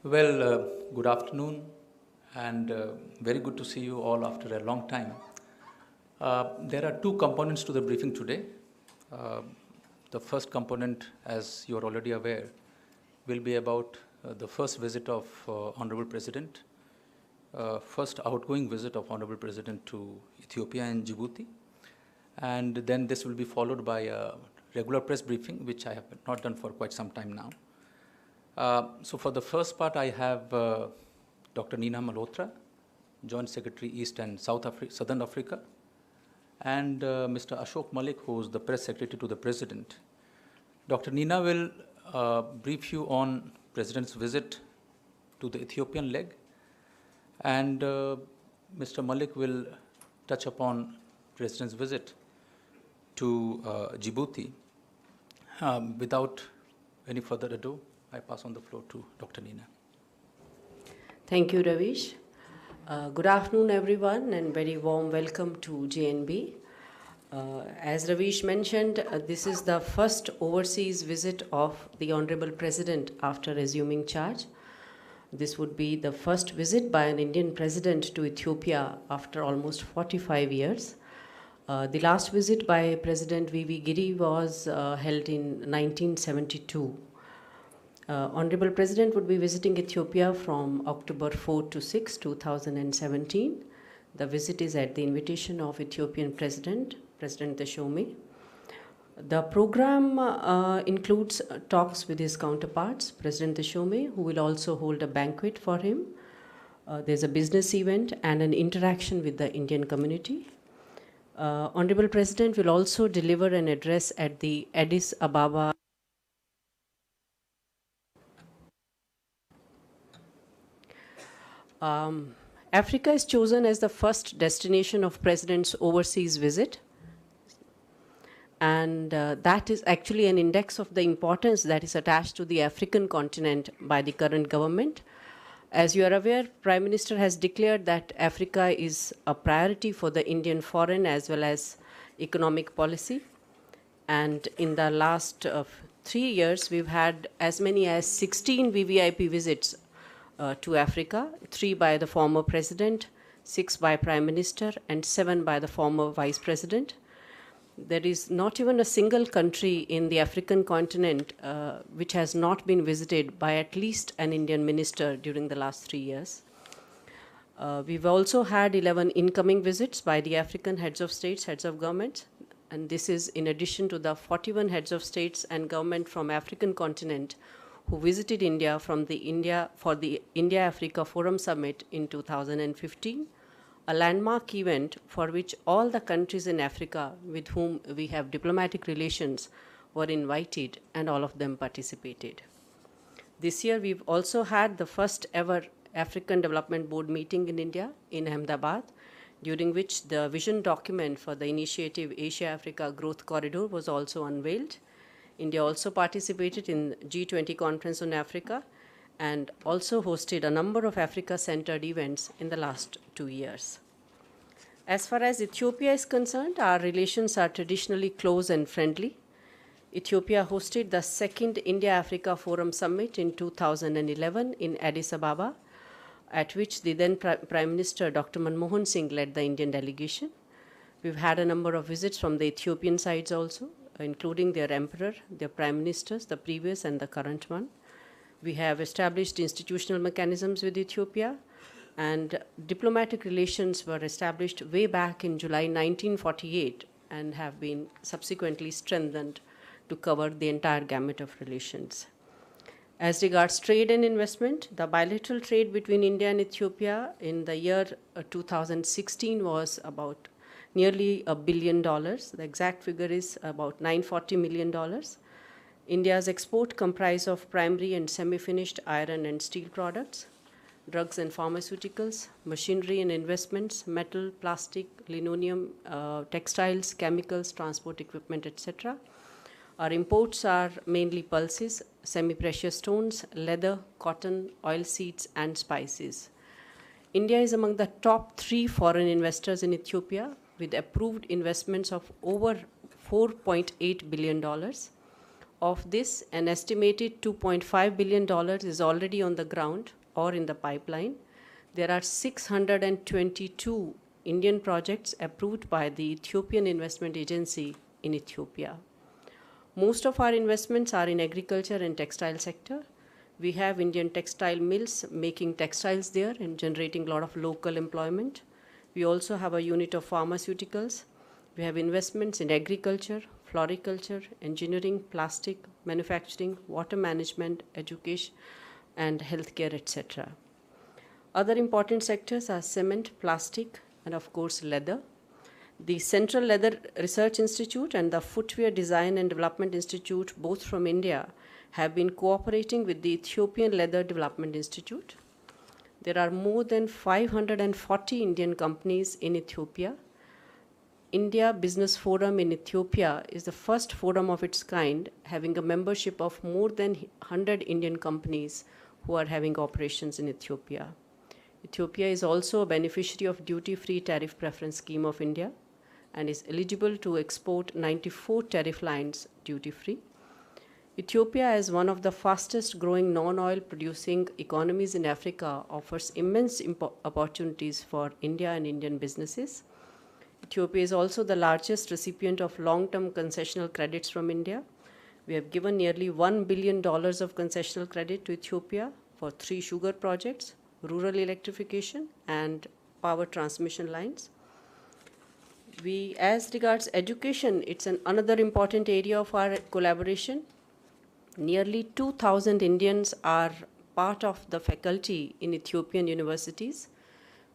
Well, good afternoon, and very good to see you all after a long time. There are two components to the briefing today. Uh, the first component, as you are already aware, will be about the first visit of Honorable President, first outgoing visit of Honorable President to Ethiopia and Djibouti. And then this will be followed by a regular press briefing, which I have not done for quite some time now. So for the first part, I have Dr. Nina Malhotra, Joint Secretary, East and Southern Africa, and Mr. Ashok Malik, who is the Press Secretary to the President. Dr. Nina will brief you on President's visit to the Ethiopian leg, and Mr. Malik will touch upon President's visit to Djibouti. Without any further ado, I pass on the floor to Dr. Nina. Thank you, Ravish. Good afternoon, everyone, and very warm welcome to JNB. As Ravish mentioned, this is the first overseas visit of the Honorable President after assuming charge. This would be the first visit by an Indian president to Ethiopia after almost 45 years. The last visit by President V.V. Giri was held in 1972. Honorable President would be visiting Ethiopia from October 4 to 6, 2017. The visit is at the invitation of Ethiopian President Teshome. The program includes talks with his counterparts, President Teshome, who will also hold a banquet for him. There's a business event and an interaction with the Indian community. Honorable President will also deliver an address at the Addis Ababa Africa is chosen as the first destination of President's overseas visit. And that is actually an index of the importance that is attached to the African continent by the current government. As you are aware, Prime Minister has declared that Africa is a priority for the Indian foreign as well as economic policy. And in the last 3 years, we've had as many as 16 VVIP visits to Africa, 3 by the former president, 6 by Prime Minister, and 7 by the former Vice President. There is not even a single country in the African continent which has not been visited by at least an Indian minister during the last 3 years. We've also had 11 incoming visits by the African heads of states, heads of government, and this is in addition to the 41 heads of states and government from African continent who visited India for the India-Africa Forum Summit in 2015, a landmark event for which all the countries in Africa with whom we have diplomatic relations were invited and all of them participated. This year we've also had the first ever African Development Board meeting in India in Ahmedabad, during which the vision document for the initiative Asia-Africa Growth Corridor was also unveiled. India also participated in G20 Conference on Africa and also hosted a number of Africa-centered events in the last 2 years. As far as Ethiopia is concerned, our relations are traditionally close and friendly. Ethiopia hosted the second India-Africa Forum Summit in 2011 in Addis Ababa, at which the then Prime Minister Dr. Manmohan Singh led the Indian delegation. We've had a number of visits from the Ethiopian sides also, including their emperor, their prime ministers, the previous and the current one. We have established institutional mechanisms with Ethiopia, and diplomatic relations were established way back in July 1948 and have been subsequently strengthened to cover the entire gamut of relations. As regards trade and investment, the bilateral trade between India and Ethiopia in the year 2016 was about nearly $1 billion. The exact figure is about $940 million. India's export comprise of primary and semi-finished iron and steel products, drugs and pharmaceuticals, machinery and investments, metal, plastic, linoleum, textiles, chemicals, transport equipment, etc. Our imports are mainly pulses, semi-precious stones, leather, cotton, oilseeds, and spices. India is among the top 3 foreign investors in Ethiopia, with approved investments of over $4.8 billion. Of this, an estimated $2.5 billion is already on the ground or in the pipeline. There are 622 Indian projects approved by the Ethiopian Investment Agency in Ethiopia. Most of our investments are in agriculture and textile sector. We have Indian textile mills making textiles there and generating a lot of local employment. We also have a unit of pharmaceuticals. We have investments in agriculture, floriculture, engineering, plastic, manufacturing, water management, education, and healthcare, etc. Other important sectors are cement, plastic, and of course leather. The Central Leather Research Institute and the Footwear Design and Development Institute, both from India, have been cooperating with the Ethiopian Leather Development Institute. There are more than 540 Indian companies in Ethiopia. India Business Forum in Ethiopia is the first forum of its kind, having a membership of more than 100 Indian companies who are having operations in Ethiopia. Ethiopia is also a beneficiary of duty-free tariff preference scheme of India and is eligible to export 94 tariff lines duty-free. Ethiopia, as one of the fastest growing non-oil producing economies in Africa, offers immense opportunities for India and Indian businesses. Ethiopia is also the largest recipient of long-term concessional credits from India. We have given nearly $1 billion of concessional credit to Ethiopia for 3 sugar projects, rural electrification, and power transmission lines. As regards education, it's another important area of our collaboration. Nearly 2,000 Indians are part of the faculty in Ethiopian universities,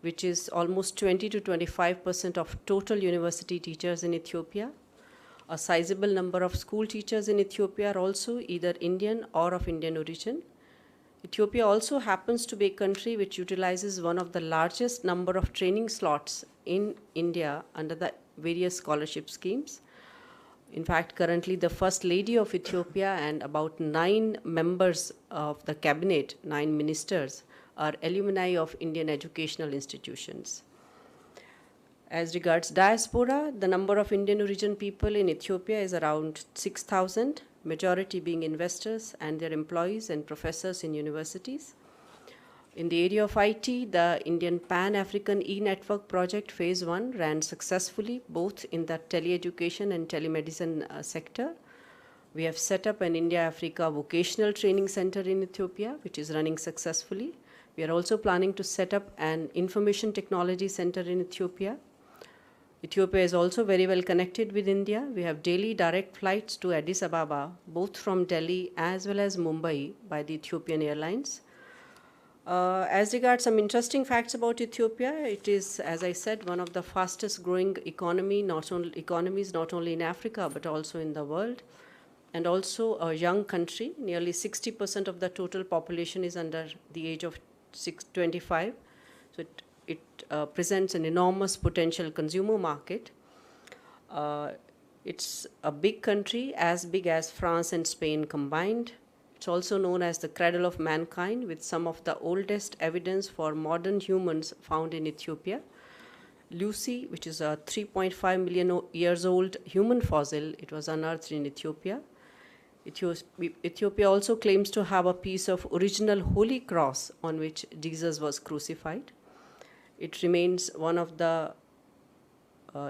which is almost 20 to 25% of total university teachers in Ethiopia. A sizable number of school teachers in Ethiopia are also either Indian or of Indian origin. Ethiopia also happens to be a country which utilizes one of the largest number of training slots in India under the various scholarship schemes. In fact, currently the First Lady of Ethiopia and about 9 members of the cabinet, 9 ministers, are alumni of Indian educational institutions. As regards diaspora, the number of Indian origin people in Ethiopia is around 6,000, majority being investors and their employees and professors in universities. In the area of IT, the Indian Pan-African E-Network project phase 1 ran successfully both in the teleeducation and telemedicine sector. We have set up an India-Africa vocational training center in Ethiopia, which is running successfully. We are also planning to set up an information technology center in Ethiopia. Ethiopia is also very well connected with India. We have daily direct flights to Addis Ababa, both from Delhi as well as Mumbai by the Ethiopian Airlines. As regards some interesting facts about Ethiopia, it is, as I said, one of the fastest growing economies, not only in Africa, but also in the world, and also a young country. Nearly 60% of the total population is under the age of 25. So it presents an enormous potential consumer market. It's a big country, as big as France and Spain combined. It's also known as the cradle of mankind, with some of the oldest evidence for modern humans found in Ethiopia. Lucy, which is a 3.5 million years old human fossil, it was unearthed in Ethiopia. Ethiopia also claims to have a piece of original Holy Cross on which Jesus was crucified. It remains one of the,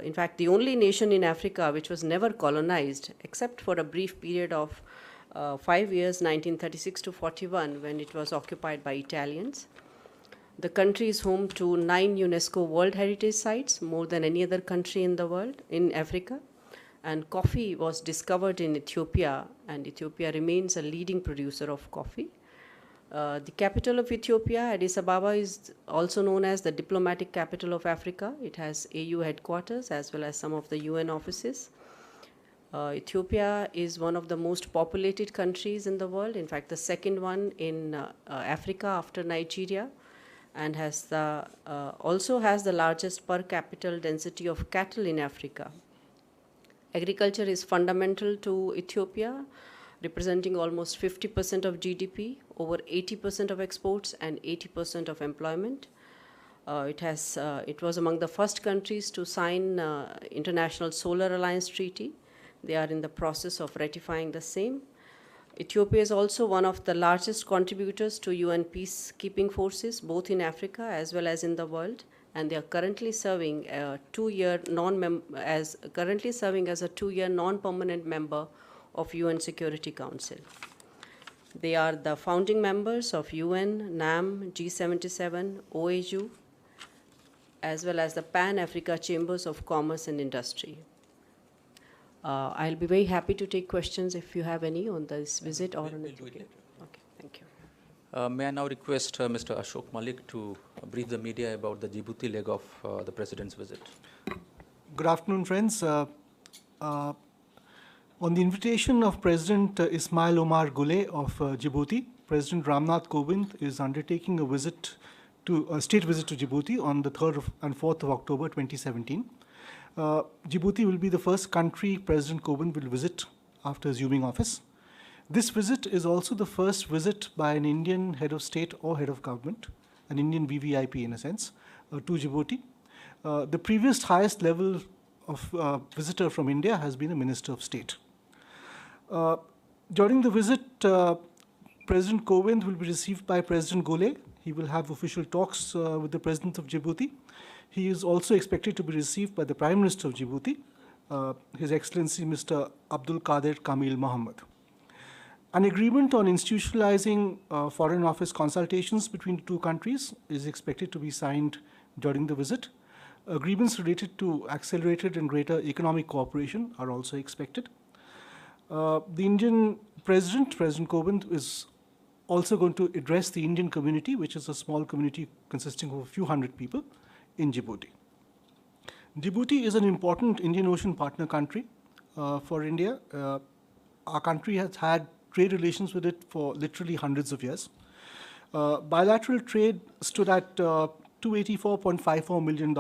in fact, the only nation in Africa which was never colonized, except for a brief period of 5 years, 1936 to 41, when it was occupied by Italians. The country is home to 9 UNESCO World Heritage Sites, more than any other country in the world, in Africa. And coffee was discovered in Ethiopia, and Ethiopia remains a leading producer of coffee. The capital of Ethiopia, Addis Ababa, is also known as the diplomatic capital of Africa. It has AU headquarters as well as some of the UN offices. Ethiopia is one of the most populated countries in the world, in fact the second one in Africa after Nigeria, and also has the largest per capita density of cattle in Africa. Agriculture is fundamental to Ethiopia, representing almost 50% of GDP, over 80% of exports, and 80% of employment. It was among the first countries to sign International Solar Alliance Treaty. They are in the process of ratifying the same. Ethiopia is also one of the largest contributors to UN peacekeeping forces, both in Africa as well as in the world, and they are currently serving a as a 2-year non-permanent member of UN Security Council. They are the founding members of UN, NAM, G77, OAU, as well as the Pan-Africa Chambers of Commerce and Industry. I'll be very happy to take questions if you have any on this visit or on we'll do it later. Okay, thank you. May I now request Mr. Ashok Malik to brief the media about the Djibouti leg of the President's visit. Good afternoon, friends. On the invitation of President Ismail Omar Guelleh of Djibouti, President Ramnath Kovind is undertaking a state visit to Djibouti on the 3rd and 4th of October 2017. Djibouti will be the first country President Kovind will visit after assuming office. This visit is also the first visit by an Indian head of state or head of government, an Indian VVIP in a sense, to Djibouti. The previous highest level of visitor from India has been a Minister of State. During the visit, President Kovind will be received by President Guelleh. He will have official talks with the President of Djibouti. He is also expected to be received by the Prime Minister of Djibouti, His Excellency Mr. Abdul Qadir Kamil Mohammed. An agreement on institutionalizing Foreign Office consultations between the two countries is expected to be signed during the visit. Agreements related to accelerated and greater economic cooperation are also expected. The Indian President Kovind, is also going to address the Indian community, which is a small community consisting of a few hundred people in Djibouti. Djibouti is an important Indian Ocean partner country for India. Our country has had trade relations with it for literally hundreds of years. Bilateral trade stood at $284.54 million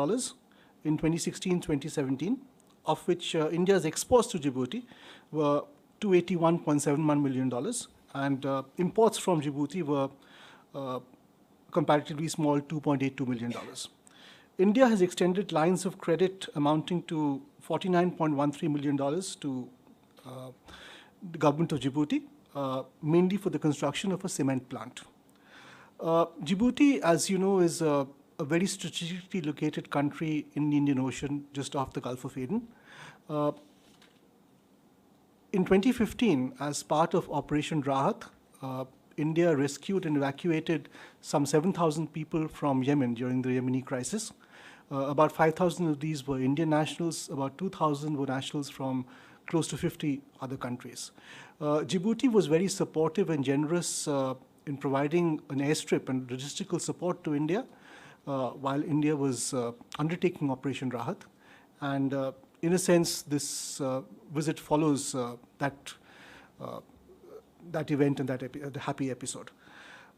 in 2016-2017, of which India's exports to Djibouti were $281.71 million, and imports from Djibouti were comparatively small, $2.82 million. India has extended lines of credit amounting to $49.13 million to the government of Djibouti, mainly for the construction of a cement plant. Djibouti, as you know, is a very strategically located country in the Indian Ocean, just off the Gulf of Aden. In 2015, as part of Operation Rahat, India rescued and evacuated some 7,000 people from Yemen during the Yemeni crisis. About 5,000 of these were Indian nationals, about 2,000 were nationals from close to 50 other countries. Djibouti was very supportive and generous in providing an airstrip and logistical support to India while India was undertaking Operation Rahat. And in a sense, this visit follows that event and that happy episode.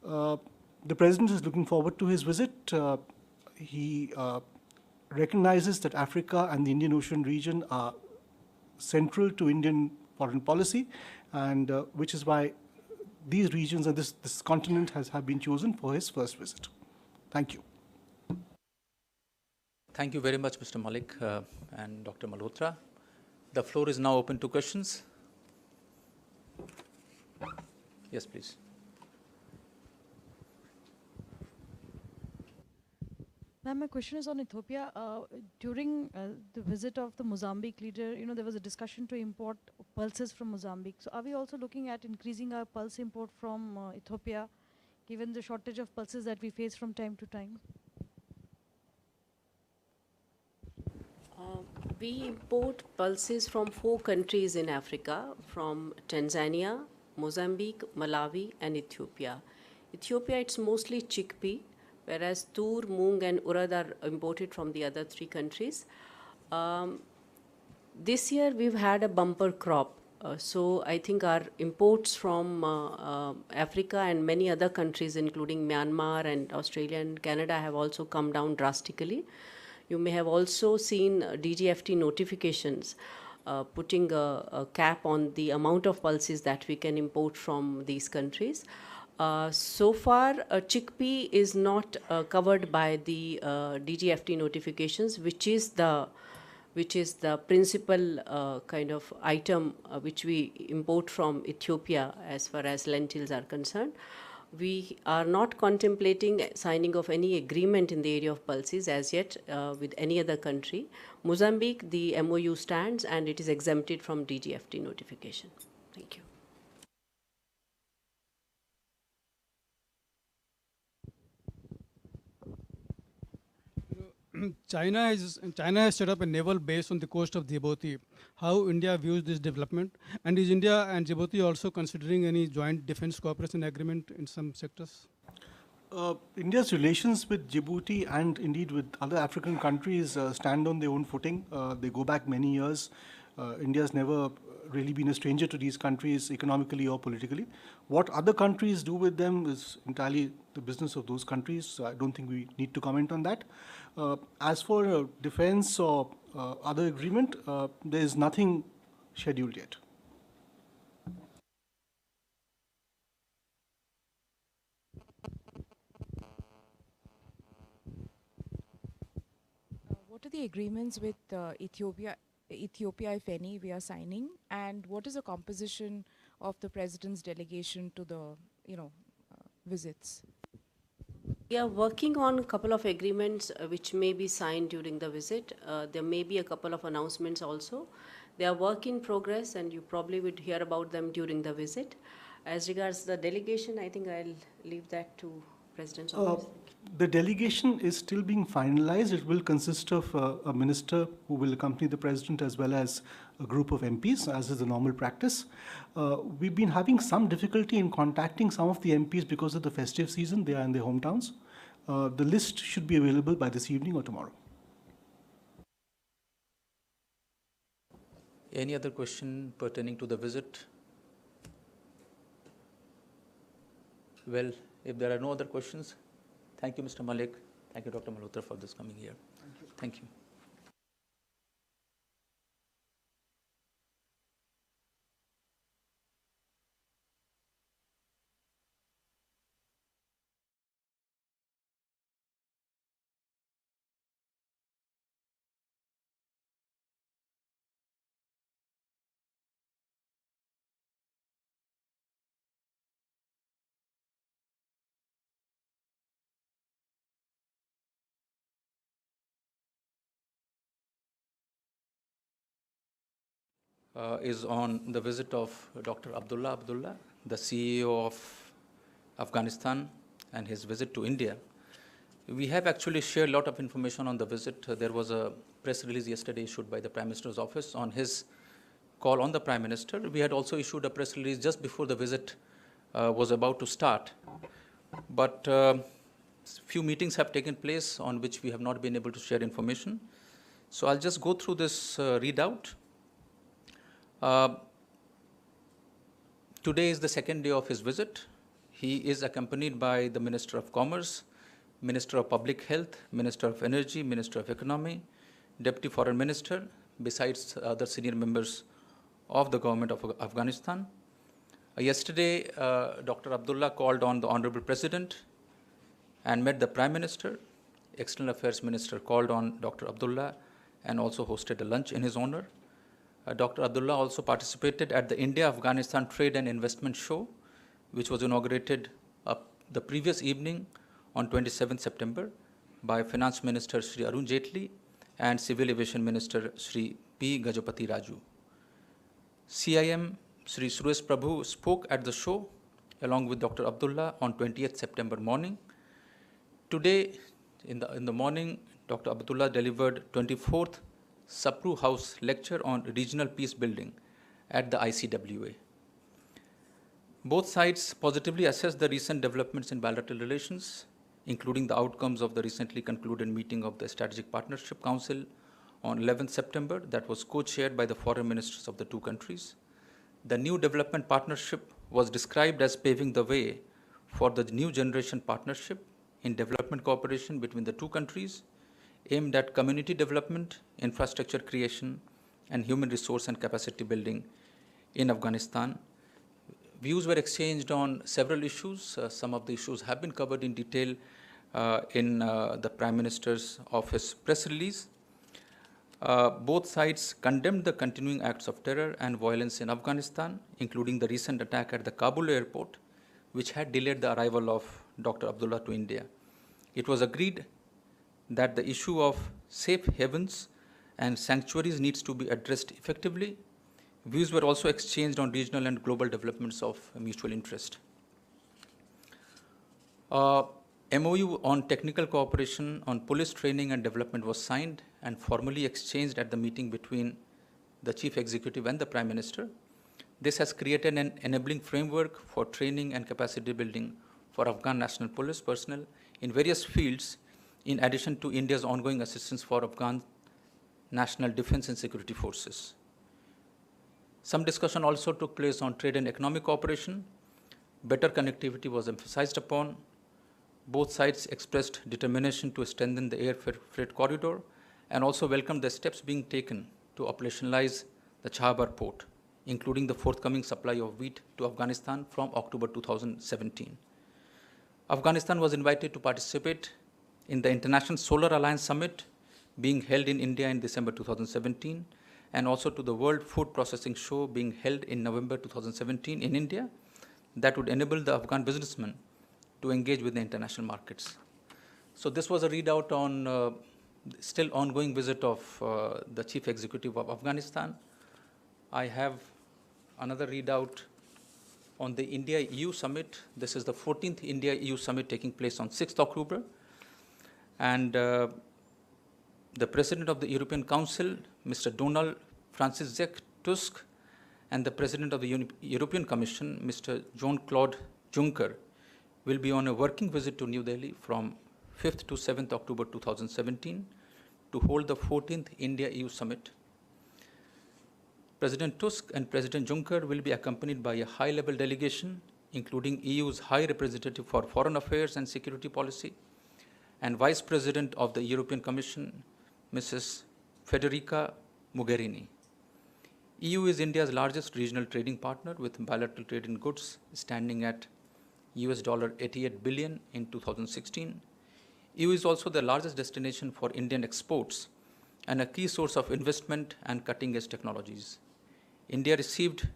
The President is looking forward to his visit. He recognizes that Africa and the Indian Ocean region are central to Indian foreign policy, and which is why these regions and this continent have been chosen for his first visit. Thank you. Thank you very much, Mr. Malik and Dr. Malhotra. The floor is now open to questions. Yes, please. Ma'am, my question is on Ethiopia. During the visit of the Mozambique leader, there was a discussion to import pulses from Mozambique. So are we also looking at increasing our pulse import from Ethiopia, given the shortage of pulses that we face from time to time? We import pulses from 4 countries in Africa, from Tanzania, Mozambique, Malawi, and Ethiopia. Ethiopia, it's mostly chickpea, whereas tur, moong, and urad are imported from the other 3 countries. This year, we've had a bumper crop. So I think our imports from Africa and many other countries, including Myanmar and Australia and Canada, have also come down drastically. You may have also seen DGFT notifications putting a cap on the amount of pulses that we can import from these countries. So far, chickpea is not covered by the DGFT notifications, which is the which is the principal kind of item which we import from Ethiopia as far as lentils are concerned. We are not contemplating signing of any agreement in the area of pulses as yet with any other country. Mozambique, the MOU stands and it is exempted from DGFT notification. Thank you. China has set up a naval base on the coast of Djibouti. How India views this development, and is India and Djibouti also considering any joint defense cooperation agreement in some sectors? India's relations with Djibouti and indeed with other African countries stand on their own footing. They go back many years. India's never really been a stranger to these countries economically or politically. What other countries do with them is entirely the business of those countries. So I don't think we need to comment on that. As for defense or other agreement, there is nothing scheduled yet. What are the agreements with Ethiopia, if any, we are signing, and what is the composition of the president's delegation to the, visits? We are working on a couple of agreements which may be signed during the visit. There may be a couple of announcements also. They are work in progress and you probably would hear about them during the visit. As regards the delegation, I think I'll leave that to President's office. The delegation is still being finalized. It will consist of a minister who will accompany the president as well as a group of MPs, as is the normal practice. We've been having some difficulty in contacting some of the MPs because of the festive season. They are in their hometowns. The list should be available by this evening or tomorrow. Any other question pertaining to the visit? Well, if there are no other questions, thank you, Mr. Malik. Thank you, Dr. Malhotra, for this coming here. Thank you. Is on the visit of Dr. Abdullah, the CEO of Afghanistan, and his visit to India. We have actually shared a lot of information on the visit. There was a press release yesterday issued by the Prime Minister's office on his call on the Prime Minister. We had also issued a press release just before the visit was about to start. But few meetings have taken place on which we have not been able to share information. So I'll just go through this readout. Today is the second day of his visit. He is accompanied by the Minister of Commerce, Minister of Public Health, Minister of Energy, Minister of Economy, Deputy Foreign Minister, besides other senior members of the government of Afghanistan. Yesterday, Dr. Abdullah called on the Honorable President and met the Prime Minister. External Affairs Minister called on Dr. Abdullah and also hosted a lunch in his honor. Dr. Abdullah also participated at the India-Afghanistan Trade and Investment Show, which was inaugurated the previous evening on 27th September by Finance Minister Shri Arun Jaitley and Civil Aviation Minister Shri P. Gajapati Raju. CIM Shri Suresh Prabhu spoke at the show along with Dr. Abdullah on 20th September morning. Today, in the morning, Dr. Abdullah delivered 24th Sapru House lecture on regional peace building at the ICWA. Both sides positively assessed the recent developments in bilateral relations, including the outcomes of the recently concluded meeting of the Strategic Partnership Council on 11th September that was co-chaired by the foreign ministers of the two countries. The new development partnership was described as paving the way for the new generation partnership in development cooperation between the two countries, aimed at community development, infrastructure creation, and human resource and capacity building in Afghanistan. Views were exchanged on several issues. Some of the issues have been covered in detail in the Prime Minister's office press release. Both sides condemned the continuing acts of terror and violence in Afghanistan, including the recent attack at the Kabul airport, which had delayed the arrival of Dr. Abdullah to India. It was agreed that the issue of safe havens and sanctuaries needs to be addressed effectively. Views were also exchanged on regional and global developments of mutual interest. MOU on technical cooperation on police training and development was signed and formally exchanged at the meeting between the Chief Executive and the Prime Minister. This has created an enabling framework for training and capacity building for Afghan National Police personnel in various fields, in addition to India's ongoing assistance for Afghan national defense and security forces. Some discussion also took place on trade and economic cooperation. Better connectivity was emphasized upon. Both sides expressed determination to strengthen the air freight corridor and also welcomed the steps being taken to operationalize the Chahabar port, including the forthcoming supply of wheat to Afghanistan from October 2017. Afghanistan was invited to participate in the International Solar Alliance Summit being held in India in December 2017, and also to the World Food Processing Show being held in November 2017 in India, that would enable the Afghan businessmen to engage with the international markets. So this was a readout on still ongoing visit of the Chief Executive of Afghanistan. I have another readout on the India-EU summit. This is the 14th India-EU summit taking place on 6th October. And the President of the European Council, Mr. Donald Francis Tusk, and the President of the European Commission, Mr. Jean-Claude Juncker, will be on a working visit to New Delhi from 5th to 7th October 2017 to hold the 14th India-EU summit. President Tusk and President Juncker will be accompanied by a high-level delegation, including EU's High Representative for Foreign Affairs and Security Policy, and Vice President of the European Commission, Mrs. Federica Mogherini. EU is India's largest regional trading partner, with bilateral trade in goods standing at $88 billion in 2016. EU is also the largest destination for Indian exports and a key source of investment and cutting-edge technologies. India received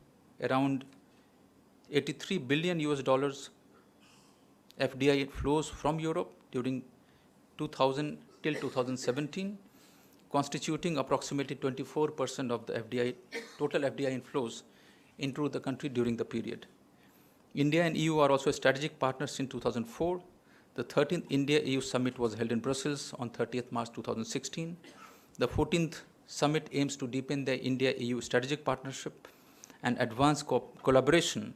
around $83 billion FDI flows from Europe during 2000 till 2017, constituting approximately 24% of the total FDI inflows into the country during the period. India and EU are also strategic partners in 2004. The 13th India-EU summit was held in Brussels on 30th March 2016. The 14th summit aims to deepen the India-EU strategic partnership and advance collaboration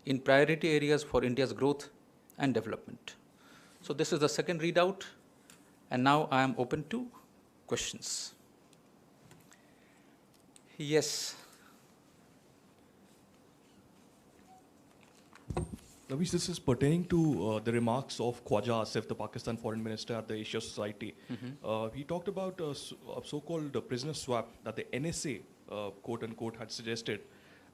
in priority areas for India's growth and development. So this is the second readout, and now I am open to questions. Yes. Ravish, this is pertaining to the remarks of Khwaja Asif, the Pakistan Foreign Minister at the Asia Society. He talked about a so-called prisoner swap that the NSA, quote-unquote, had suggested.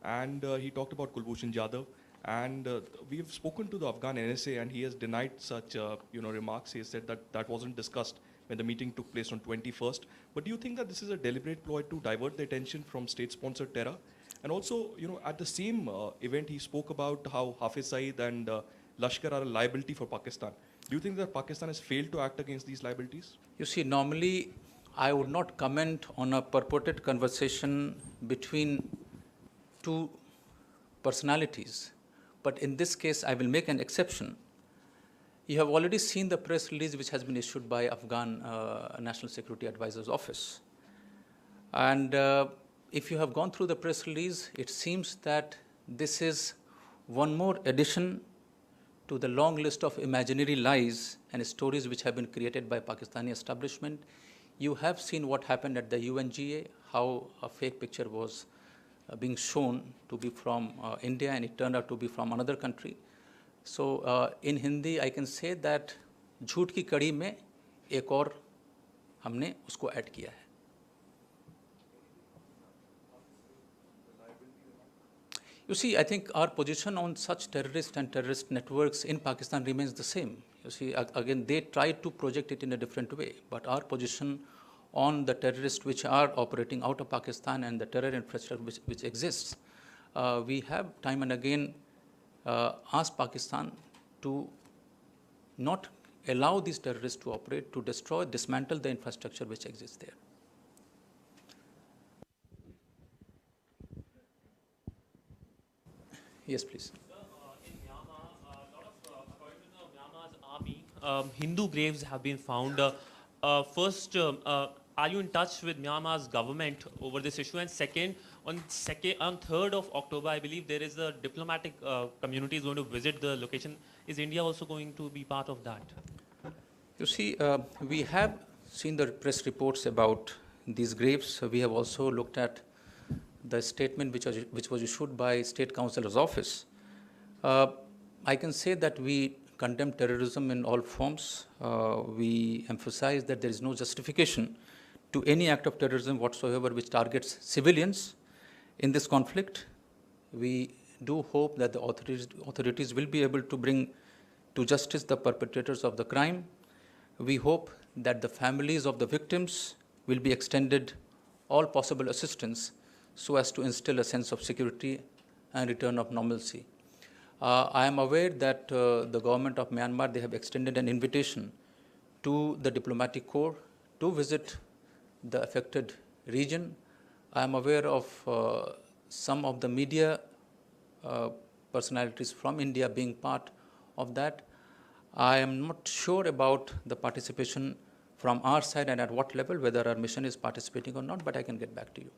And he talked about Kulbhushan Jadhav. And we've spoken to the Afghan NSA, and he has denied such remarks. He has said that that wasn't discussed when the meeting took place on 21st. But do you think that this is a deliberate ploy to divert the attention from state-sponsored terror? And also, at the same event, he spoke about how Hafiz Saeed and Lashkar are a liability for Pakistan. Do you think that Pakistan has failed to act against these liabilities? You see, normally I would not comment on a purported conversation between two personalities. But in this case, I will make an exception. You have already seen the press release which has been issued by Afghan National Security Advisor's Office. And if you have gone through the press release, it seems that this is one more addition to the long list of imaginary lies and stories which have been created by Pakistani establishment. You have seen what happened at the UNGA, how a fake picture was being shown to be from India, and it turned out to be from another country. So in Hindi, I can say that झूठ की कड़ी में एक और हमने उसको add किया है. You see, I think our position on such terrorist and terrorist networks in Pakistan remains the same. You see, again, they try to project it in a different way, but our position on the terrorists which are operating out of Pakistan and the terror infrastructure which exists. We have time and again asked Pakistan to not allow these terrorists to operate, to destroy, dismantle the infrastructure which exists there. Yes, please. In Myanmar, according to the Myanmar's army, Hindu graves have been found. First, are you in touch with Myanmar's government over this issue? And second, on 3rd of October, I believe there is a diplomatic community is going to visit the location. Is India also going to be part of that? You see, we have seen the press reports about these graves. We have also looked at the statement which was issued by State Councillor's office. I can say that we condemn terrorism in all forms. We emphasize that there is no justification to any act of terrorism whatsoever which targets civilians in this conflict. We do hope that the authorities will be able to bring to justice the perpetrators of the crime. We hope that the families of the victims will be extended all possible assistance so as to instill a sense of security and return of normalcy. I am aware that the government of Myanmar, they have extended an invitation to the diplomatic corps to visit the affected region. I am aware of some of the media personalities from India being part of that. I am not sure about the participation from our side and at what level, whether our mission is participating or not, but I can get back to you.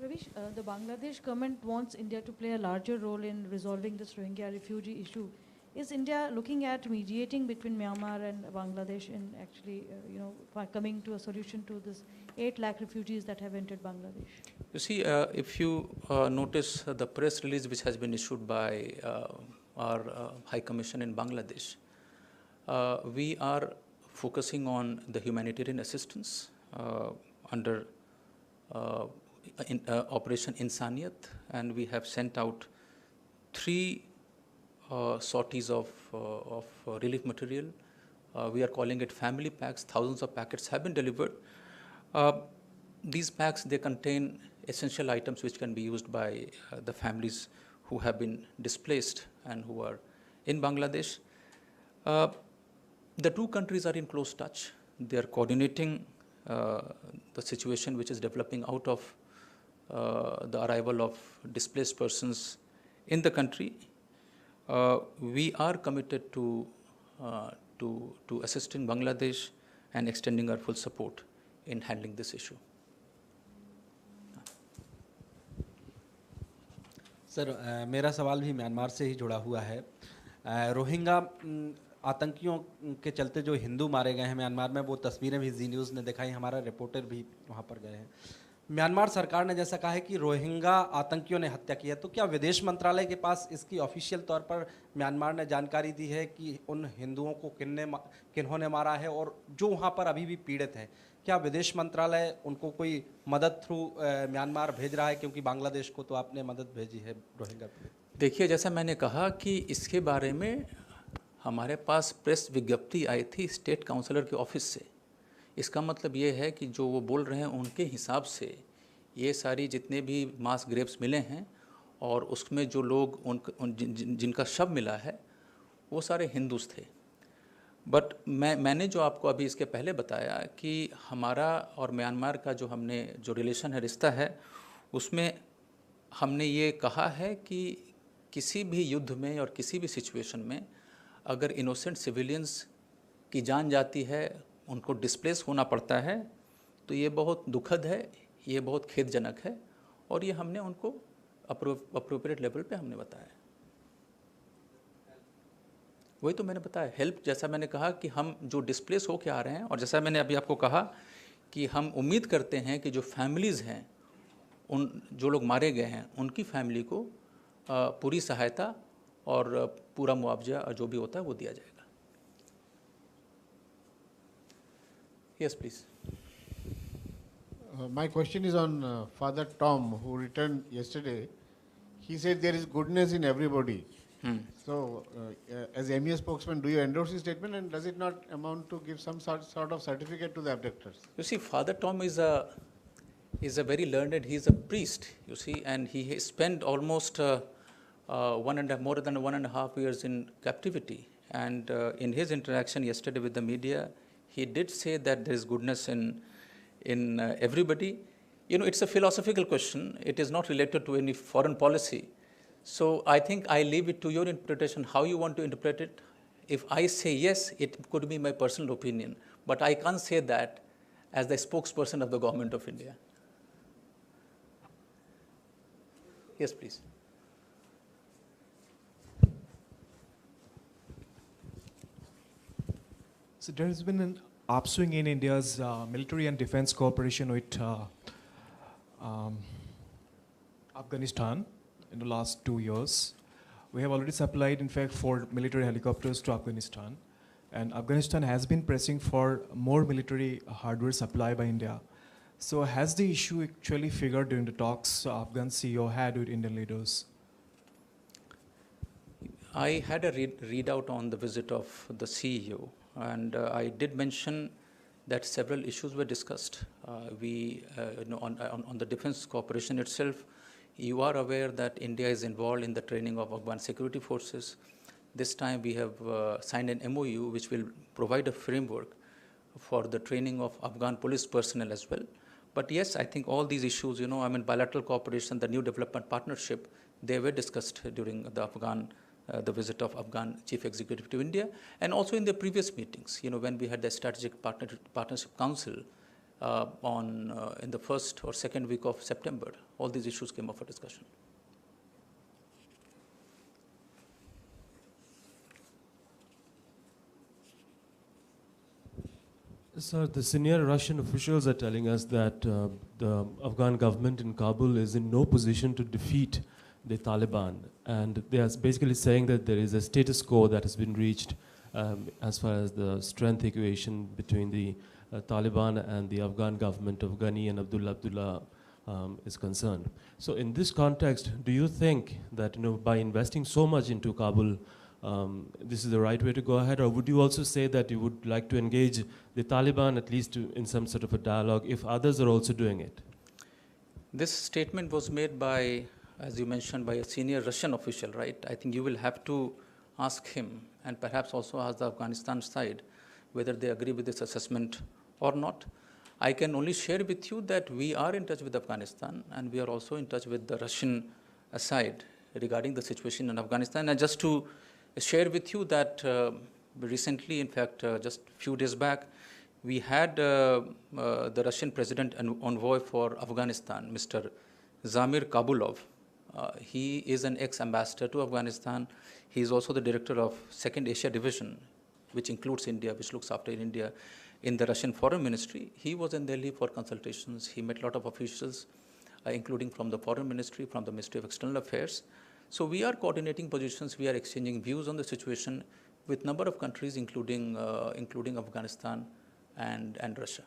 Ravish, the Bangladesh government wants India to play a larger role in resolving this Rohingya refugee issue. Is India looking at mediating between Myanmar and Bangladesh in actually, coming to a solution to this 8 lakh refugees that have entered Bangladesh? You see, if you notice the press release which has been issued by our High Commission in Bangladesh, we are focusing on the humanitarian assistance under Operation Insaniyat, and we have sent out 3 sorties of relief material. We are calling it family packs. Thousands of packets have been delivered. These packs, they contain essential items which can be used by the families who have been displaced and who are in Bangladesh. The 2 countries are in close touch. They are coordinating the situation which is developing out of the arrival of displaced persons in the country. We are committed to assisting Bangladesh and extending our full support in handling this issue. Sir मेरा सवाल भी Myanmar से ही जुड़ा हुआ है। Rohingya आतंकियों के चलते जो हिंदू मारे गए हैं म्यांमार में, वो तस्वीरें भी जी न्यूज़ ने दिखाई, हमारा रिपोर्टर भी वहाँ पर गए हैं। म्यांमार सरकार ने जैसा कहा है कि रोहिंग्या आतंकियों ने हत्या की है, तो क्या विदेश मंत्रालय के पास इसकी ऑफिशियल तौर पर म्यांमार ने जानकारी दी है कि उन हिंदुओं को किन्होंने मारा है और जो वहाँ पर अभी भी पीड़ित हैं? क्या विदेश मंत्रालय उनको कोई मदद थ्रू म्यांमार भेज रहा है, क्योंकि बांग्लादेश को तो आपने मदद भेजी है रोहिंग्या पे? देखिए, जैसा मैंने कहा कि इसके बारे में हमारे पास प्रेस विज्ञप्ति आई थी स्टेट काउंसलर के ऑफिस से। इसका मतलब ये है कि जो वो बोल रहे हैं उनके हिसाब से ये सारी जितने भी मास ग्रेव्स मिले हैं और उसमें जो लोग जिनका शव मिला है वो सारे हिंदूस थे। बट मैंने जो आपको अभी इसके पहले बताया कि हमारा और म्यांमार का जो रिलेशन है, रिश्ता है, उसमें हमने ये कहा है कि किसी भी युद्ध में और किसी भी सिचुएशन में अगर इनोसेंट सिविलियंस की जान जाती है, उनको डिस्प्लेस होना पड़ता है, तो ये बहुत दुखद है, ये बहुत खेदजनक है और ये हमने उनको अप्रोप्रिएट लेवल पे हमने बताया। वही तो मैंने बताया, हेल्प, जैसा मैंने कहा कि हम जो डिस्प्लेस होके आ रहे हैं और जैसा मैंने अभी आपको कहा कि हम उम्मीद करते हैं कि जो फैमिलीज़ हैं, उन जो लोग मारे गए हैं उनकी फैमिली को पूरी सहायता और पूरा मुआवजा जो भी होता है वो दिया जाएगा। Yes, please. My question is on Father Tom, who returned yesterday. He said there is goodness in everybody. So, as MEA spokesman, do you endorse his statement, and does it not amount to give some sort of certificate to the abductors? You see, Father Tom is a very learned. He's a priest. You see, and he has spent almost more than 1.5 years in captivity. And in his interaction yesterday with the media, he did say that there is goodness in everybody. You know, it's a philosophical question. It is not related to any foreign policy. So I think I leave it to your interpretation, how you want to interpret it. If I say yes, it could be my personal opinion, but I can't say that as the spokesperson of the government of India. Yes, please. So there has been an upswing in India's military and defense cooperation with Afghanistan in the last 2 years. We have already supplied, in fact, 4 military helicopters to Afghanistan. And Afghanistan has been pressing for more military hardware supply by India. So has the issue actually figured during the talks Afghan CEO had with Indian leaders? I had a readout on the visit of the CEO, and I did mention that several issues were discussed. On the defense cooperation itself, you are aware that India is involved in the training of Afghan security forces. This time we have signed an MOU which will provide a framework for the training of Afghan police personnel as well. But yes, I think all these issues, bilateral cooperation, the new development partnership, they were discussed during the visit of Afghan Chief Executive to India, and also in the previous meetings, when we had the Strategic Partnership Council in the first or second week of September, all these issues came up for discussion. Sir, the senior Russian officials are telling us that the Afghan government in Kabul is in no position to defeat the Taliban, and they are basically saying that there is a status quo that has been reached as far as the strength equation between the Taliban and the Afghan government of Ghani and Abdullah is concerned. So in this context, do you think that by investing so much into Kabul, this is the right way to go ahead, or would you also say that you would like to engage the Taliban at least in some sort of a dialogue if others are also doing it? This statement was made by, as you mentioned, by a senior Russian official, right? I think you will have to ask him, and perhaps also ask the Afghanistan side whether they agree with this assessment or not. I can only share with you that we are in touch with Afghanistan, and we are also in touch with the Russian side regarding the situation in Afghanistan. And just to share with you that recently, in fact, just a few days back, we had the Russian President and envoy for Afghanistan, Mr. Zamir Kabulov. He is an ex-ambassador to Afghanistan. He is also the director of Second Asia Division, which includes India, which looks after India in the Russian Foreign Ministry. He was in Delhi for consultations. He met a lot of officials, including from the Foreign Ministry, from the Ministry of External Affairs. So we are coordinating positions. We are exchanging views on the situation with a number of countries, including Afghanistan and Russia.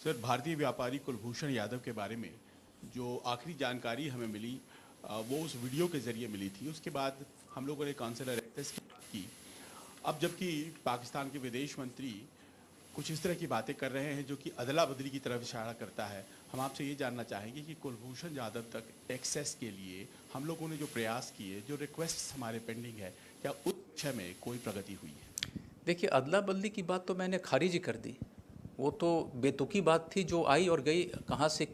Sir, भारतीय व्यापारी कुलभूषण यादव के बारे में जो आखिरी जानकारी हमें मिली वो उस वीडियो के जरिए मिली थी। उसके बाद हम लोगों ने काउंसिलर एक्सेस की बात की। अब जबकि पाकिस्तान के विदेश मंत्री कुछ इस तरह की बातें कर रहे हैं जो कि अदला बदली की तरफ इशारा करता है, हम आपसे ये जानना चाहेंगे कि कुलभूषण यादव तक एक्सेस के लिए हम लोगों ने जो प्रयास किए, जो रिक्वेस्ट हमारे पेंडिंग है, क्या उस विषय में कोई प्रगति हुई है? देखिए, अदला बदली की बात तो मैंने खारिज ही कर दी। वो तो बेतुकी बात थी जो आई और गई, कहाँ से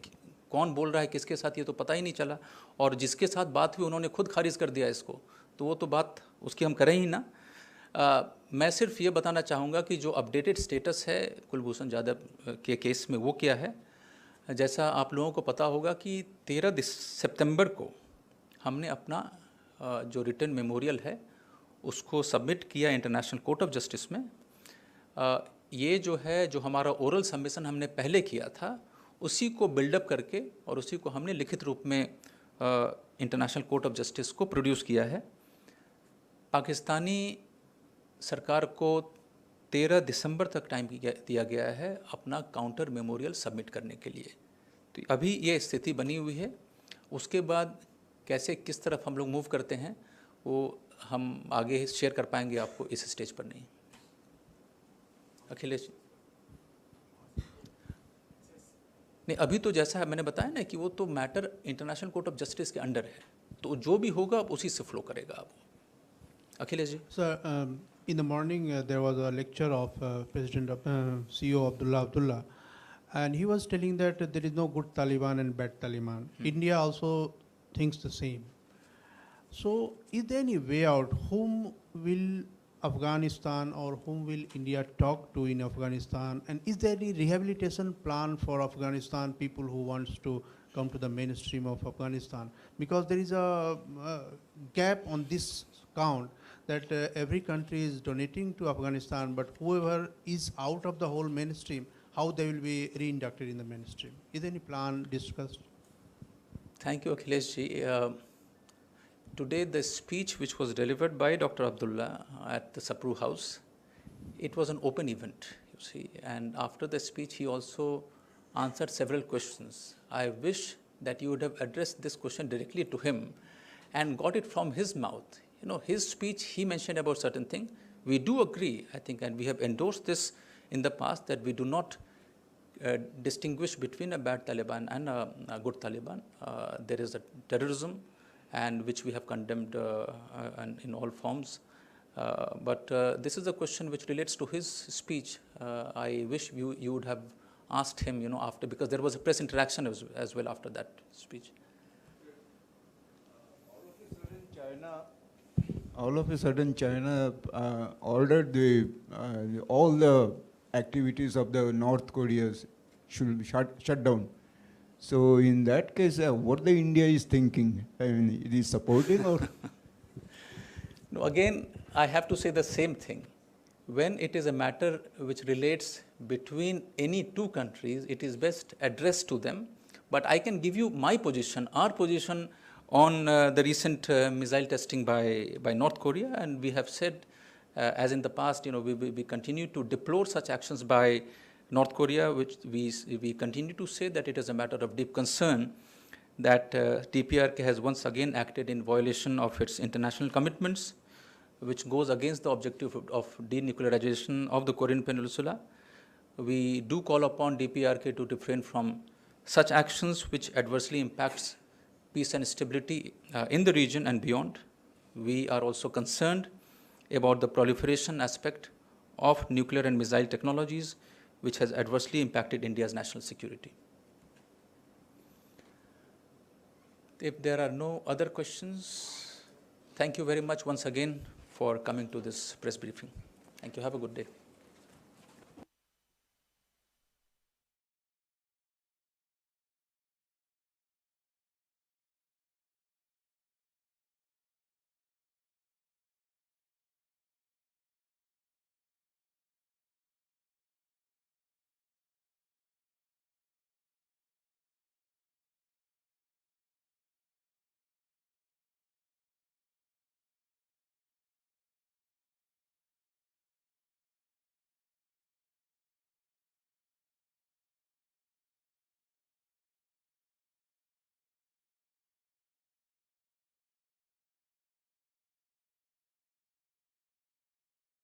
कौन बोल रहा है किसके साथ ये तो पता ही नहीं चला, और जिसके साथ बात हुई उन्होंने खुद खारिज कर दिया इसको, तो वो तो बात उसकी हम करें ही ना। मैं सिर्फ ये बताना चाहूँगा कि जो अपडेटेड स्टेटस है कुलभूषण यादव के केस में वो क्या है। जैसा आप लोगों को पता होगा कि 13 सितंबर को हमने अपना जो रिटर्न मेमोरियल है उसको सबमिट किया इंटरनेशनल कोर्ट ऑफ जस्टिस में। ये जो है, जो हमारा ओरल सबमिशन हमने पहले किया था, उसी को बिल्डअप करके और उसी को हमने लिखित रूप में इंटरनेशनल कोर्ट ऑफ जस्टिस को प्रोड्यूस किया है। पाकिस्तानी सरकार को 13 दिसंबर तक टाइम दिया गया है अपना काउंटर मेमोरियल सबमिट करने के लिए। तो अभी ये स्थिति बनी हुई है, उसके बाद कैसे किस तरफ हम लोग मूव करते हैं वो हम आगे शेयर कर पाएंगे आपको, इस स्टेज पर नहीं। अखिलेश नहीं, अभी तो जैसा मैंने बताया ना कि वो तो matter international court of justice के अंडर है, तो जो भी होगा अब उसी से फ्लो करेगा। आप Akhilesh ji. Sir, in the morning there was a lecture of CEO Abdullah, and he was telling that there is no good Taliban and bad Taliban. India also thinks the same. So, is there any way out? Whom will Afghanistan or whom will India talk to in Afghanistan? And is there any rehabilitation plan for Afghanistan people who wants to come to the mainstream of Afghanistan? Because there is a gap on this count that every country is donating to Afghanistan, but whoever is out of the whole mainstream, how they will be reinducted in the mainstream? Is there any plan discussed? Thank you, Akhilesh ji. Today, the speech which was delivered by Dr. Abdullah at the Sapru House, it was an open event, you see. And after the speech, he also answered several questions. I wish that you would have addressed this question directly to him and got it from his mouth. You know, his speech, he mentioned about certain things. We do agree, I think, and we have endorsed this in the past, that we do not distinguish between a bad Taliban and a good Taliban. There is a terrorism, and which we have condemned and in all forms. But this is a question which relates to his speech. I wish you would have asked him, you know, after, because there was a press interaction as well after that speech. All of a sudden, China ordered all the activities of the North Korea should be shut down. So in that case, what the India is thinking? I mean, it is supporting or? No, again, I have to say the same thing. When it is a matter which relates between any two countries, it is best addressed to them. But I can give you my position, our position on the recent missile testing by North Korea, and we have said, as in the past, you know, we continue to deplore such actions by North Korea, which we continue to say that it is a matter of deep concern that DPRK has once again acted in violation of its international commitments, which goes against the objective of denuclearization of the Korean Peninsula. We do call upon DPRK to refrain from such actions which adversely impacts peace and stability in the region and beyond. We are also concerned about the proliferation aspect of nuclear and missile technologies, which has adversely impacted India's national security. If there are no other questions, thank you very much once again for coming to this press briefing. Thank you. Have a good day.